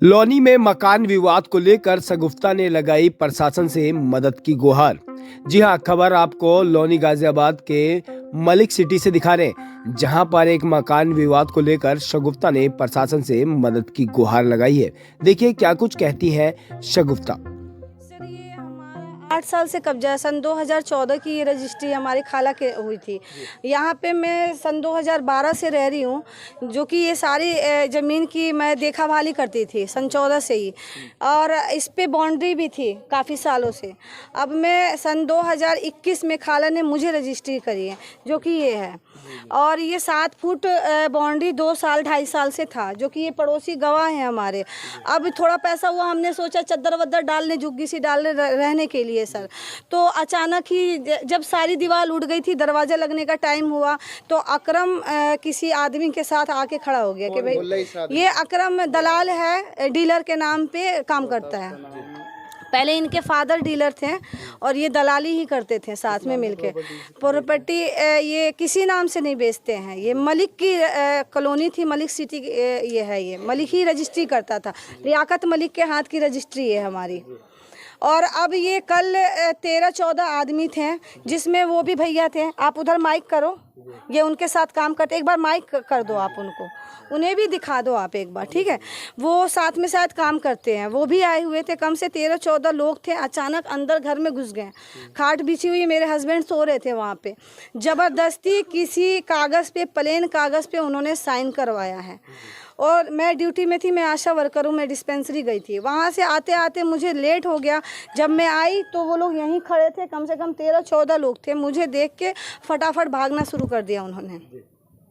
लौनी में मकान विवाद को लेकर शगुफ्ता ने लगाई प्रशासन से मदद की गुहार। जी हां, खबर आपको लौनी गाजियाबाद के मलिक सिटी से दिखा रहे हैं, जहां पर एक मकान विवाद को लेकर शगुफ्ता ने प्रशासन से मदद की गुहार लगाई है। देखिए क्या कुछ कहती है शगुफ्ता। सर ये हमारा 8 साल से कब्जा है। सन 2014 की ये रजिस्ट्री हमारी खाला के हुई थी। यहाँ पे मैं सन 2012 से रह रही हूँ, जो कि ये सारी ज़मीन की मैं देखा भाली करती थी सन 14 से ही, और इस पे बाउंड्री भी थी काफ़ी सालों से। अब मैं सन 2021 में खाला ने मुझे रजिस्ट्री करी है, जो कि ये है, और ये 7 फुट बाउंड्री 2 साल 2.5 साल से था, जो कि ये पड़ोसी गवाह हैं हमारे। अब थोड़ा पैसा हुआ, हमने सोचा चद्दर वद्दर डालने, झुग्गी सी डालने रहने के लिए सर। तो अचानक ही जब सारी दीवार उड़ गई थी, दरवाज़ा लगने का टाइम हुआ, तो अकरम किसी आदमी के साथ आके खड़ा हो गया कि भाई ये अकरम दलाल है, डीलर के नाम पे काम करता है। पहले इनके फादर डीलर थे और ये दलाली ही करते थे साथ में मिलके। प्रॉपर्टी ये किसी नाम से नहीं बेचते हैं। ये मलिक की कॉलोनी थी, मलिक सिटी ये है, ये मलिक ही रजिस्ट्री करता था। लियाकत मलिक के हाथ की रजिस्ट्री है हमारी। और अब ये कल 13-14 आदमी थे, जिसमें वो भी भैया थे। आप उधर माइक करो, ये उनके साथ काम करते, एक बार माइक कर दो आप उनको, उन्हें भी दिखा दो आप एक बार, ठीक है। वो साथ में शायद काम करते हैं, वो भी आए हुए थे। कम से 13-14 लोग थे। अचानक अंदर घर में घुस गए। खाट बिछी हुई, मेरे हस्बैंड सो रहे थे वहाँ पे। ज़बरदस्ती किसी कागज़ पे, प्लेन कागज़ पे उन्होंने साइन करवाया है। और मैं ड्यूटी में थी, मैं आशा वर्कर हूँ, मैं डिस्पेंसरी गई थी। वहाँ से आते आते मुझे लेट हो गया। जब मैं आई तो वो लोग यहीं खड़े थे, कम से कम 13-14 लोग थे। मुझे देख के फटाफट भागना शुरू कर दिया उन्होंने।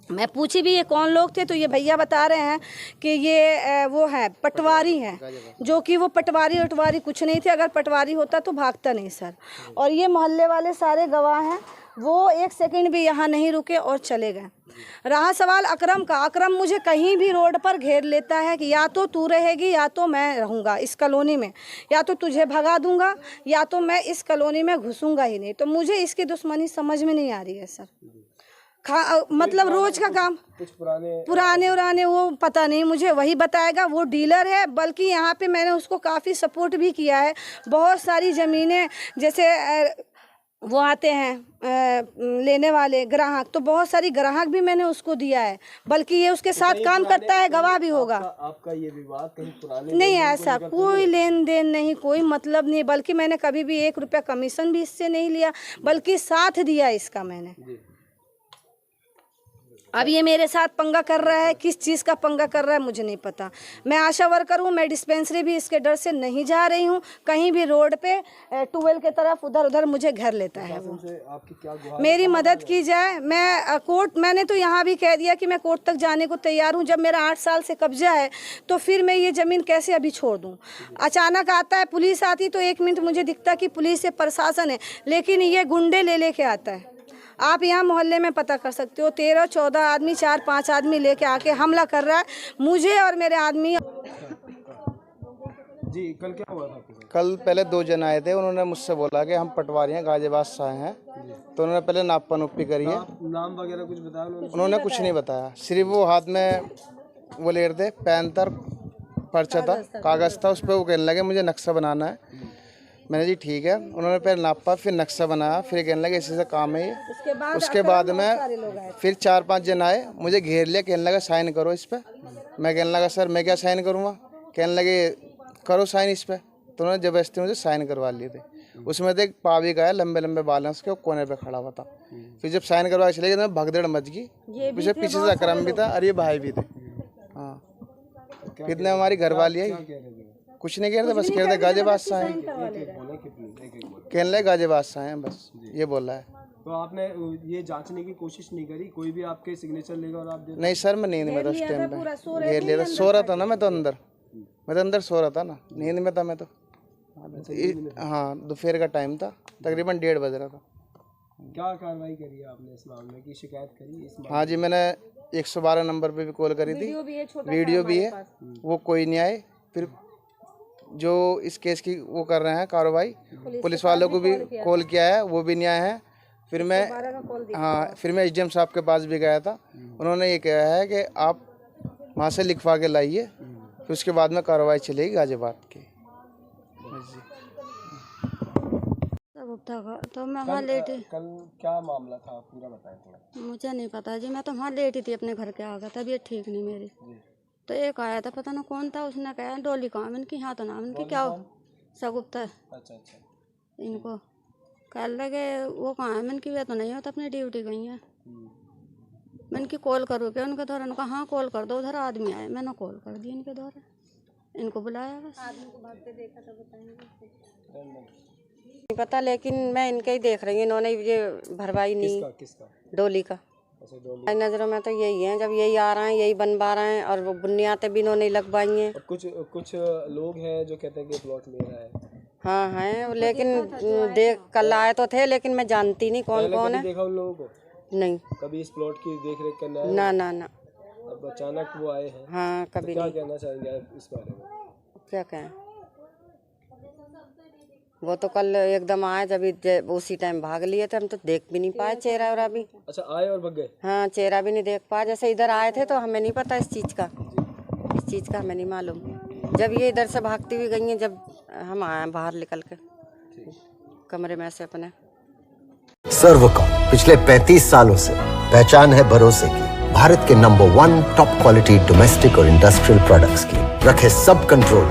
मैं पूछी भी ये कौन लोग थे, तो ये भैया बता रहे हैं कि ये वो है, पटवारी हैं, जो कि वो पटवारी वटवारी कुछ नहीं थे। अगर पटवारी होता तो भागता नहीं सर। और ये मोहल्ले वाले सारे गवाह हैं, वो 1 सेकंड भी यहाँ नहीं रुके और चले गए। रहा सवाल अकरम का, अकरम मुझे कहीं भी रोड पर घेर लेता है कि या तो तू रहेगी या तो मैं रहूँगा इस कॉलोनी में, या तो तुझे भगा दूंगा या तो मैं इस कॉलोनी में घुसूंगा ही नहीं। तो मुझे इसकी दुश्मनी समझ में नहीं आ रही है सर। मतलब रोज का काम, कुछ पुराने वो पता नहीं, मुझे वही बताएगा। वो डीलर है, बल्कि यहाँ पे मैंने उसको काफ़ी सपोर्ट भी किया है। बहुत सारी ज़मीनें, जैसे वो आते हैं लेने वाले ग्राहक, तो बहुत सारी ग्राहक भी मैंने उसको दिया है, बल्कि ये उसके साथ काम करता है, गवाह भी होगा। आपका ये विवाद कहीं पुराने नहीं, ऐसा कोई लेन देन नहीं, कोई मतलब नहीं, बल्कि मैंने कभी भी 1 रुपया कमीशन भी इससे नहीं लिया, बल्कि साथ दिया इसका मैंने। अब ये मेरे साथ पंगा कर रहा है, किस चीज़ का पंगा कर रहा है मुझे नहीं पता। मैं आशा वर्कर हूँ, मैं डिस्पेंसरी भी इसके डर से नहीं जा रही हूँ। कहीं भी रोड पे ट्यूबवेल के तरफ उधर उधर मुझे घेर लेता है वो। आपकी क्या गुहार? मेरी मदद की जाए। मैं कोर्ट, मैंने तो यहाँ भी कह दिया कि मैं कोर्ट तक जाने को तैयार हूँ। जब मेरा 8 साल से कब्जा है तो फिर मैं ये ज़मीन कैसे अभी छोड़ दूँ। अचानक आता है, पुलिस आती तो 1 मिनट मुझे दिखता कि पुलिस से प्रशासन है, लेकिन ये गुंडे ले के आता है। आप यहाँ मोहल्ले में पता कर सकते हो, 13-14 आदमी, 4-5 आदमी लेके आके हमला कर रहा है मुझे और मेरे आदमी। जी, कल क्या हुआ था? कल पहले 2 जन आए थे, उन्होंने मुझसे बोला कि हम पटवारी हैं, गाजियाबाद से आए हैं। तो उन्होंने पहले नापा नुप्पी करी है। नाम वगैरह कुछ बताया उन्होंने कुछ नहीं बताया, सिर्फ वो हाथ में वो ले रहे थे, पैंतर पर्चा था, कागज़ था, उस पर वो कहने लगे मुझे नक्शा बनाना है। मैंने जी ठीक है। उन्होंने पहले नापा, फिर नक्शा बनाया, फिर कहने लगे ऐसे काम है ये। उसके बाद में फिर 4-5 जन आए, मुझे घेर लिया, कहने लगा साइन करो इस पर। मैं कहने लगा सर मैं क्या साइन करूँगा। कहने लगे करो साइन इस पर। तो उन्होंने जबरदस्ती मुझे साइन करवा लिए थे। उसमें तो एक पावी का है, लंबे लंबे बाल हैं उसके, वो कोने पे खड़ा हुआ था। फिर जब साइन करवा के चले गए तो भगदड़ मच गई। पीछे से अकरम भी था और ये भाई भी थे। हाँ, कितने हमारी घरवाली है, कुछ नहीं कह रहे थे, बस कह रहे थे गाजियाबाद से आए, कहने लगे गाजियाबाद से आए हैं, बस ये बोला है। तो आपने ये जांचने की कोशिश नहीं करी, कोई भी आपके सिग्नेचर लेगा और आप नहीं सर, मैं नींद में था उस टाइम पे, घेर लिया था, सो रहा था ना मैं तो अंदर, सो रहा था ना, नींद में था मैं तो। हाँ, दोपहर का टाइम था, तकरीबन 1:30 बज रहा था। क्या कार्रवाई करी है आपने इस मामले की, शिकायत करी इस मामले? हाँ जी, मैंने 112 नंबर पे भी कॉल करी थी, वीडियो भी है, वो कोई नहीं आए। फिर जो इस केस की वो कर रहे हैं कार्रवाई, पुलिस वालों को भी कॉल किया है, वो भी नहीं आए हैं। फिर मैं एसडीएम साहब के पास भी गया था, उन्होंने ये कहा है कि आप वहाँ से लिखवा के लाइए, फिर उसके बाद में कार्रवाई चलेगी गाजियाबाद की। जी। गुप्ता का तो मैं वहाँ लेटी। कल क्या मामला था पूरा बताएं थोड़ा। मुझे नहीं पता जी, मैं तो वहाँ लेटी थी अपने घर के आगे, तबीयत ठीक नहीं मेरी। तो एक आया था, पता ना कौन था, उसने कहा डोली कहाँ है इनकी, हाँ तो नाम इनकी क्या हो सगुप्ता है। अच्छा। इनको कह लगे वो कहाँ है, मैंने की वे तो नहीं हो तो अपनी ड्यूटी गई है। मैंने की कॉल करो क्या उनके द्वारा, उनका हाँ कॉल कर दो, उधर आदमी आए, मैंने कॉल कर दिया इनके द्वारा, इनको बुलाया बस। आदमी को भागते देखा था, बताएंगे नहीं पता, लेकिन मैं इनके ही देख रही हूँ, इन्होंने ये भरवाई नहीं। किसका? डोली का। मेरी नज़रों में तो यही है, जब यही आ रहे हैं यही बनवा रहे हैं, और वो बुनियादें भी इन्होंने लगवाई हैं। और कुछ लोग हैं जो कहते हैं कि प्लॉट मेरा है। हाँ हैं, लेकिन देख कल आए तो थे, लेकिन मैं जानती नहीं कौन कौन है। देखा उन लोगों को नहीं, कभी इस प्लॉट की देख रेख करना है? ना ना ना। अब अचानक वो आए हैं। हाँ, कभी क्या नहीं। कहना चाहेंगे आप इस बारे में? क्या कहें, वो तो कल एकदम आए, जब उसी टाइम भाग लिए थे, हम तो देख भी नहीं पाए चेहरा और अभी। अच्छा, आए और भाग गए? हाँ, चेहरा भी नहीं देख पाए, जैसे इधर आए थे तो हमें नहीं पता इस चीज़ का, हमें नहीं मालूम। जब ये इधर से भागती हुई गई हैं, जब हम आए बाहर निकल के कमरे में से अपने। सर्वकॉम पिछले 35 सालों से पहचान है भरोसे की, भारत के नंबर 1 टॉप क्वालिटी डोमेस्टिक और इंडस्ट्रियल प्रोडक्ट्स की। रखे सब कंट्रोल,